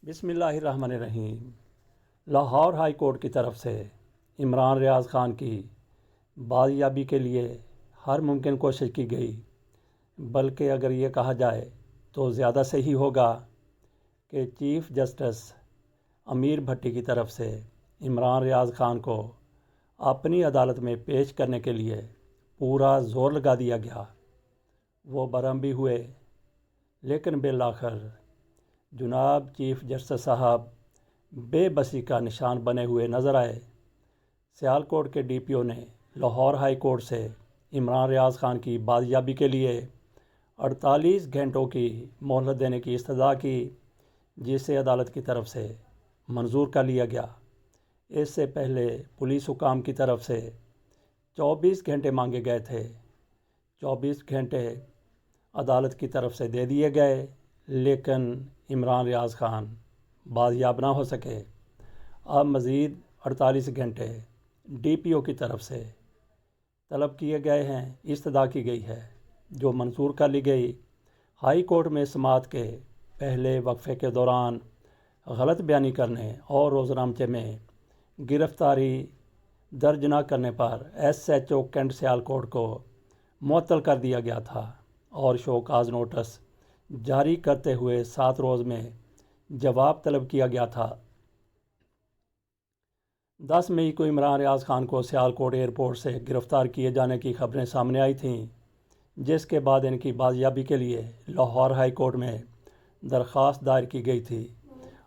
بسم اللہ الرحمن الرحیم۔ لاہور ہائی کورٹ کی طرف سے عمران ریاض خان کی بازیابی کے لیے ہر ممکن کوشش کی گئی، بلکہ اگر یہ کہا جائے تو زیادہ صحیح ہوگا کہ چیف جسٹس امیر بھٹی کی طرف سے عمران ریاض خان کو اپنی عدالت میں پیش کرنے کے لیے پورا زور لگا دیا گیا۔ وہ برہم بھی ہوئے، لیکن بالآخر جناب چیف جسٹس صاحب بے بسی کا نشان بنے ہوئے نظر آئے۔ سیالکوٹ کے ڈی پی او نے لاہور ہائی کورٹ سے عمران ریاض خان کی بازیابی کے لیے 48 گھنٹوں کی مہلت دینے کی استدعا کی، جسے عدالت کی طرف سے منظور کر لیا گیا۔ اس سے پہلے پولیس حکام کی طرف سے 24 گھنٹے مانگے گئے تھے۔ 24 گھنٹے عدالت کی طرف سے دے دیے گئے، لیکن عمران ریاض خان بازیاب نہ ہو سکے۔ اب مزید 48 گھنٹے ڈی پی او کی طرف سے طلب کیے گئے ہیں، استدعا کی گئی ہے، جو منظور کر لی گئی۔ ہائی کورٹ میں سماعت کے پہلے وقفے کے دوران غلط بیانی کرنے اور روزنامچے میں گرفتاری درج نہ کرنے پر S H O Cantt Sialkot کو معطل کر دیا گیا تھا اور شو کاز نوٹس جاری کرتے ہوئے 7 روز میں جواب طلب کیا گیا تھا۔ 10 مئی کو عمران ریاض خان کو سیالکوٹ ایئرپورٹ سے گرفتار کیے جانے کی خبریں سامنے آئی تھیں، جس کے بعد ان کی بازیابی کے لیے لاہور ہائی کورٹ میں درخواست دائر کی گئی تھی۔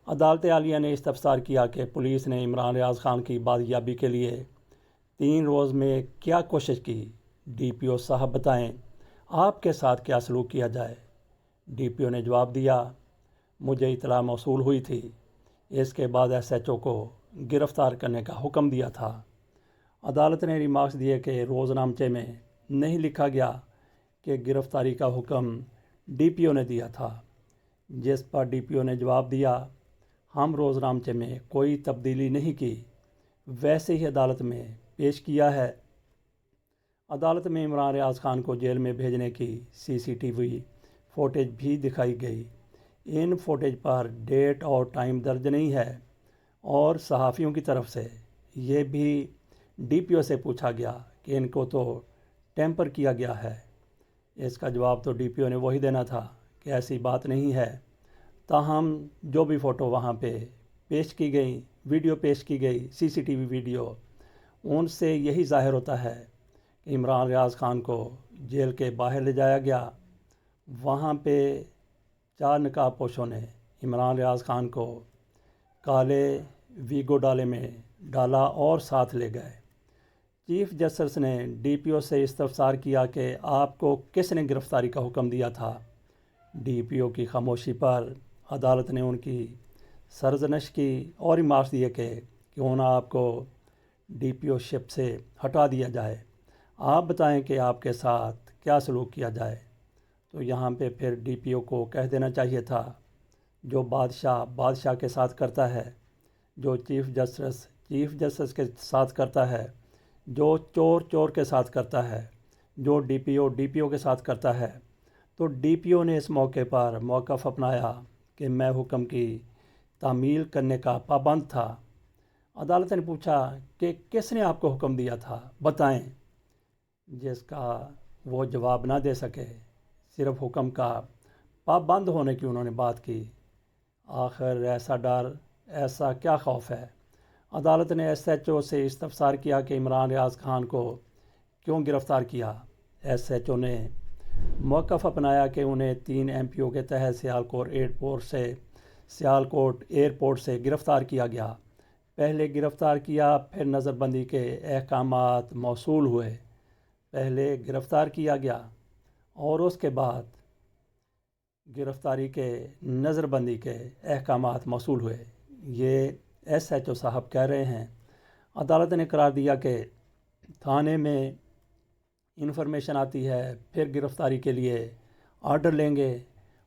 عدالت عالیہ نے استفسار کیا کہ پولیس نے عمران ریاض خان کی بازیابی کے لیے 3 روز میں کیا کوشش کی۔ ڈی پی او صاحب بتائیں، آپ کے ساتھ کیا سلوک کیا جائے؟ ڈی پی او نے جواب دیا، مجھے اطلاع موصول ہوئی تھی، اس کے بعد ایس ایچ او کو گرفتار کرنے کا حکم دیا تھا۔ عدالت نے ریمارکس دیے کہ روزنامچے میں نہیں لکھا گیا کہ گرفتاری کا حکم ڈی پی او نے دیا تھا، جس پر ڈی پی او نے جواب دیا، ہم روزنامچے میں کوئی تبدیلی نہیں کی، ویسے ہی عدالت میں پیش کیا ہے۔ عدالت میں عمران ریاض خان کو جیل میں بھیجنے کی سی سی ٹی وی فوٹیج بھی دکھائی گئی۔ ان فوٹیج پر ڈیٹ اور ٹائم درج نہیں ہے، اور صحافیوں کی طرف سے یہ بھی ڈی پی او سے پوچھا گیا کہ ان کو تو ٹیمپر کیا گیا ہے۔ اس کا جواب تو ڈی پی او نے وہی دینا تھا کہ ایسی بات نہیں ہے۔ تاہم جو بھی فوٹو وہاں پہ پیش کی گئی، ویڈیو پیش کی گئی، سی سی ٹی وی ویڈیو، ان سے یہی ظاہر ہوتا ہے کہ عمران ریاض خان کو جیل کے باہر لے جایا گیا۔ وہاں پہ 4 نقاب پوشوں نے عمران ریاض خان کو کالے ویگو ڈالے میں ڈالا اور ساتھ لے گئے۔ چیف جسٹس نے ڈی پی او سے استفسار کیا کہ آپ کو کس نے گرفتاری کا حکم دیا تھا؟ ڈی پی او کی خاموشی پر عدالت نے ان کی سرزنش کی اور ریمارکس دیے کہ کیوں نہ آپ کو ڈی پی او شپ سے ہٹا دیا جائے، آپ بتائیں کہ آپ کے ساتھ کیا سلوک کیا جائے۔ تو یہاں پہ پھر ڈی پی او کو کہہ دینا چاہیے تھا، جو بادشاہ کے ساتھ کرتا ہے، جو چیف جسٹس کے ساتھ کرتا ہے، جو چور کے ساتھ کرتا ہے، جو ڈی پی او کے ساتھ کرتا ہے۔ تو ڈی پی او نے اس موقع پر موقف اپنایا کہ میں حکم کی تعمیل کرنے کا پابند تھا۔ عدالت نے پوچھا کہ کس نے آپ کو حکم دیا تھا، بتائیں، جس کا وہ جواب نہ دے سکے، صرف حکم کا پابند ہونے کی انہوں نے بات کی۔ آخر ایسا ڈر، ایسا کیا خوف ہے؟ عدالت نے ایس ایچ او سے استفسار کیا کہ عمران ریاض خان کو کیوں گرفتار کیا۔ ایس ایچ او نے موقف اپنایا کہ انہیں 3 ایم پی او کے تحت سیالکوٹ ایئرپورٹ سے گرفتار کیا گیا۔ پہلے گرفتار کیا، پھر نظر بندی کے احکامات موصول ہوئے۔ پہلے گرفتار کیا گیا اور اس کے بعد گرفتاری کے نظر بندی کے احکامات موصول ہوئے، یہ ایس ایچ او صاحب کہہ رہے ہیں۔ عدالت نے قرار دیا کہ تھانے میں انفارمیشن آتی ہے، پھر گرفتاری کے لیے آرڈر لیں گے۔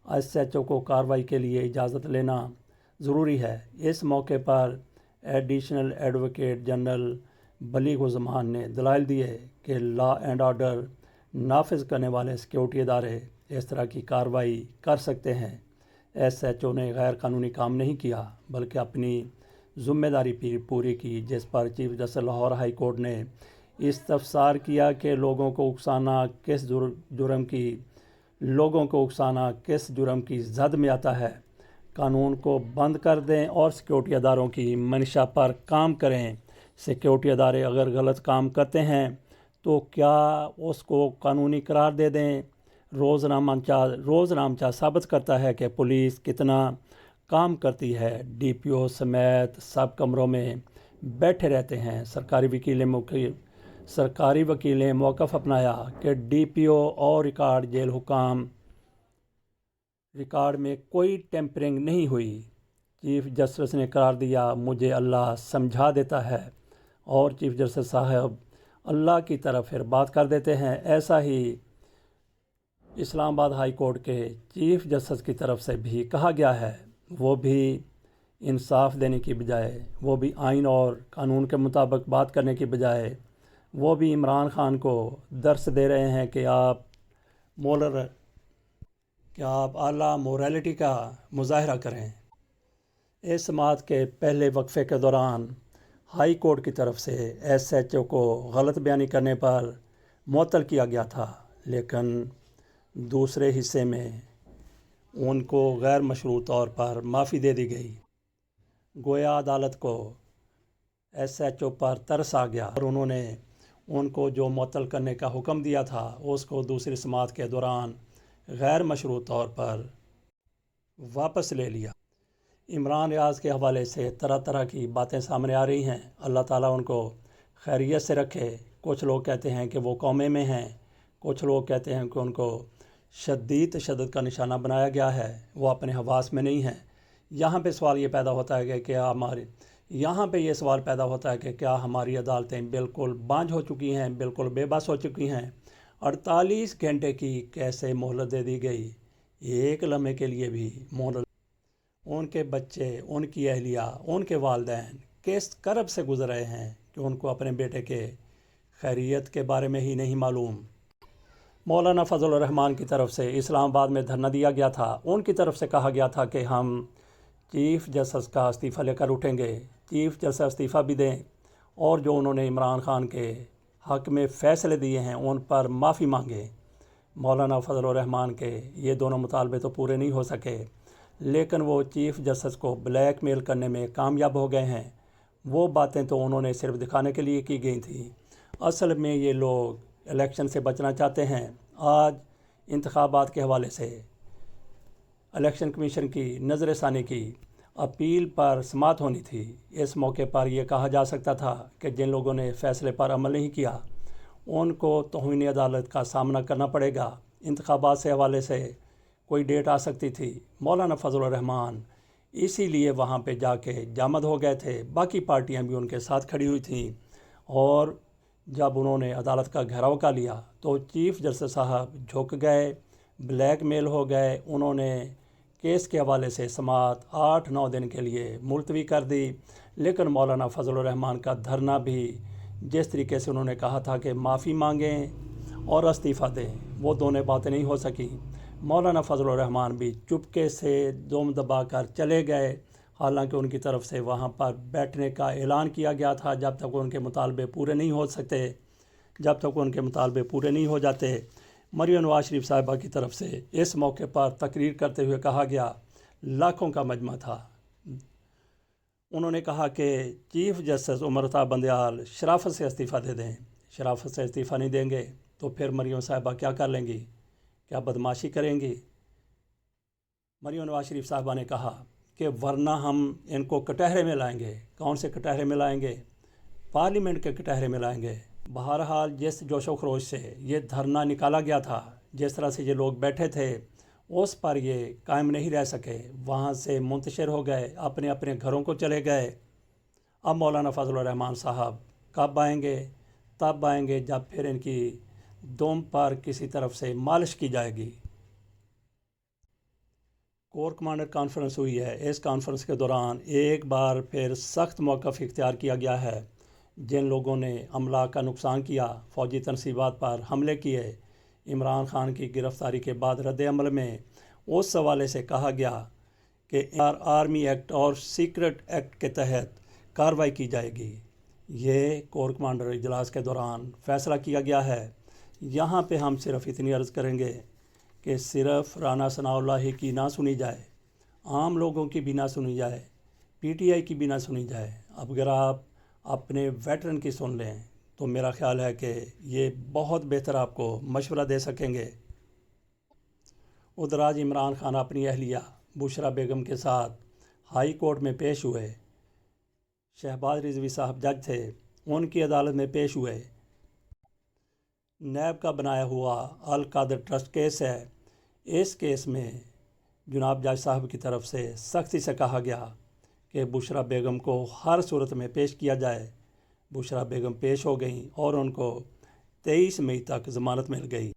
ایس ایچ او کو کارروائی کے لیے اجازت لینا ضروری ہے۔ اس موقع پر ایڈیشنل ایڈوکیٹ جنرل بلیغ الزمان نے دلائل دیے کہ لا اینڈ آرڈر نافذ کرنے والے سیکورٹی ادارے اس طرح کی کارروائی کر سکتے ہیں۔ ایس ایچ او نے غیر قانونی کام نہیں کیا بلکہ اپنی ذمہ داری پوری کی، جس پر chief justice Lahore high court نے استفسار کیا کہ لوگوں کو اکسانا کس جرم کی زد میں آتا ہے۔ قانون کو بند کر دیں اور سیکورٹی اداروں کی منشا پر کام کریں۔ سیکورٹی ادارے اگر غلط کام کرتے ہیں تو کیا اس کو قانونی قرار دے دیں؟ روزنامچہ ثابت کرتا ہے کہ پولیس کتنا کام کرتی ہے۔ ڈی پی او سمیت سب کمروں میں بیٹھے رہتے ہیں۔ سرکاری وکیل نے موقف اپنایا کہ ڈی پی او اور جیل حکام ریکارڈ میں کوئی ٹیمپرنگ نہیں ہوئی۔ چیف جسٹس نے قرار دیا، مجھے اللہ سمجھا دیتا ہے، اور چیف جسٹس صاحب اللہ کی طرف پھر بات کر دیتے ہیں۔ ایسا ہی اسلام آباد ہائی کورٹ کے چیف جسٹس کی طرف سے بھی کہا گیا ہے۔ وہ بھی انصاف دینے کی بجائے، وہ بھی آئین اور قانون کے مطابق بات کرنے کی بجائے، وہ بھی عمران خان کو درس دے رہے ہیں کہ آپ اعلیٰ موریلٹی کا مظاہرہ کریں۔ اس سماعت کے پہلے وقفے کے دوران ہائی کورٹ کی طرف سے ایس ایچ او کو غلط بیانی کرنے پر معطل کیا گیا تھا، لیکن دوسرے حصے میں ان کو غیر مشروع طور پر معافی دے دی گئی۔ گویا عدالت کو ایس ایچ او پر ترس آ گیا اور انہوں نے ان کو جو معطل کرنے کا حکم دیا تھا اس کو دوسری سماعت کے دوران غیر مشروع طور پر واپس لے لیا۔ عمران ریاض کے حوالے سے طرح طرح کی باتیں سامنے آ رہی ہیں۔ اللہ تعالیٰ ان کو خیریت سے رکھے۔ کچھ لوگ کہتے ہیں کہ وہ قومے میں ہیں، کچھ لوگ کہتے ہیں کہ ان کو شدید تشدد کا نشانہ بنایا گیا ہے، وہ اپنے حواس میں نہیں ہیں۔ یہاں پہ سوال یہ پیدا ہوتا ہے کہ کیا ہماری عدالتیں بالکل بانجھ ہو چکی ہیں، بالکل بے بس ہو چکی ہیں؟ 48 گھنٹے کی کیسے مہلت دے دی گئی؟ ایک لمحے کے لیے بھی مہلت؟ ان کے بچے، ان کی اہلیہ، ان کے والدین کس کرب سے گزر رہے ہیں کہ ان کو اپنے بیٹے کے خیریت کے بارے میں ہی نہیں معلوم۔ مولانا فضل الرحمان کی طرف سے اسلام آباد میں دھرنا دیا گیا تھا۔ ان کی طرف سے کہا گیا تھا کہ ہم چیف جسٹس کا استعفیٰ لے کر اٹھیں گے۔ چیف جسٹس استعفیٰ بھی دیں اور جو انہوں نے عمران خان کے حق میں فیصلے دیے ہیں ان پر معافی مانگیں۔ مولانا فضل الرحمان کے یہ دونوں مطالبے تو پورے نہیں ہو سکے، لیکن وہ چیف جسٹس کو بلیک میل کرنے میں کامیاب ہو گئے ہیں۔ وہ باتیں تو انہوں نے صرف دکھانے کے لیے کی گئی تھیں، اصل میں یہ لوگ الیکشن سے بچنا چاہتے ہیں۔ آج انتخابات کے حوالے سے الیکشن کمیشن کی نظر ثانی کی اپیل پر سماعت ہونی تھی۔ اس موقع پر یہ کہا جا سکتا تھا کہ جن لوگوں نے فیصلے پر عمل نہیں کیا ان کو توہین عدالت کا سامنا کرنا پڑے گا۔ انتخابات سے حوالے سے کوئی ڈیٹ آ سکتی تھی۔ مولانا فضل الرحمان اسی لیے وہاں پہ جا کے جامد ہو گئے تھے، باقی پارٹیاں بھی ان کے ساتھ کھڑی ہوئی تھیں، اور جب انہوں نے عدالت کا گھیراؤ کر لیا تو چیف جسٹس صاحب جھک گئے، بلیک میل ہو گئے۔ انہوں نے کیس کے حوالے سے سماعت 8-9 دن کے لیے ملتوی کر دی، لیکن مولانا فضل الرحمان کا دھرنا بھی جس طریقے سے انہوں نے کہا تھا کہ معافی مانگیں اور استعفیٰ دیں، وہ دونوں باتیں نہیں ہو سکیں۔ مولانا فضل الرحمان بھی چپکے سے دم دبا کر چلے گئے، حالانکہ ان کی طرف سے وہاں پر بیٹھنے کا اعلان کیا گیا تھا۔ جب تک ان کے مطالبے پورے نہیں ہو جاتے، مریم نواز شریف صاحبہ کی طرف سے اس موقع پر تقریر کرتے ہوئے کہا گیا، لاکھوں کا مجمع تھا، انہوں نے کہا کہ چیف جسٹس عمر طاہر بندیال شرافت سے استعفیٰ دے دیں۔ شرافت سے استعفیٰ نہیں دیں گے تو پھر مریم صاحبہ کیا کر لیں گی؟ کیا بدماشی کریں گی؟ مریم نواز شریف صاحبہ نے کہا کہ ورنہ ہم ان کو کٹہرے میں لائیں گے۔ کون سے کٹہرے میں لائیں گے؟ پارلیمنٹ کے کٹہرے میں لائیں گے۔ بہرحال جس جوش و خروش سے یہ دھرنا نکالا گیا تھا، جس طرح سے یہ لوگ بیٹھے تھے، اس پر یہ قائم نہیں رہ سکے، وہاں سے منتشر ہو گئے، اپنے اپنے گھروں کو چلے گئے۔ اب مولانا فضل الرحمان صاحب کب آئیں گے؟ تب آئیں گے جب پھر ان کی دم پر کسی طرف سے مالش کی جائے گی۔ کور کمانڈر کانفرنس ہوئی ہے۔ اس کانفرنس کے دوران ایک بار پھر سخت موقف اختیار کیا گیا ہے۔ جن لوگوں نے املاک کا نقصان کیا، فوجی تنصیبات پر حملے کیے، عمران خان کی گرفتاری کے بعد رد عمل میں اس حوالے سے کہا گیا کہ آرمی ایکٹ اور سیکرٹ ایکٹ کے تحت کارروائی کی جائے گی۔ یہ کور کمانڈر اجلاس کے دوران فیصلہ کیا گیا ہے۔ یہاں پہ ہم صرف اتنی عرض کریں گے کہ صرف رانا ثناء اللہ کی نہ سنی جائے، عام لوگوں کی بھی نہ سنی جائے، پی ٹی آئی کی بھی نہ سنی جائے۔ اب اگر آپ اپنے ویٹرن کی سن لیں تو میرا خیال ہے کہ یہ بہت بہتر آپ کو مشورہ دے سکیں گے۔ ادھر آج عمران خان اپنی اہلیہ بشرا بیگم کے ساتھ ہائی کورٹ میں پیش ہوئے۔ شہباز رضوی صاحب جج تھے، ان کی عدالت میں پیش ہوئے۔ نیب کا بنایا ہوا القادر ٹرسٹ کیس ہے۔ اس کیس میں جناب جج صاحب کی طرف سے سختی سے کہا گیا کہ بشرا بیگم کو ہر صورت میں پیش کیا جائے۔ بشرا بیگم پیش ہو گئیں اور ان کو 23 مئی تک ضمانت مل گئی۔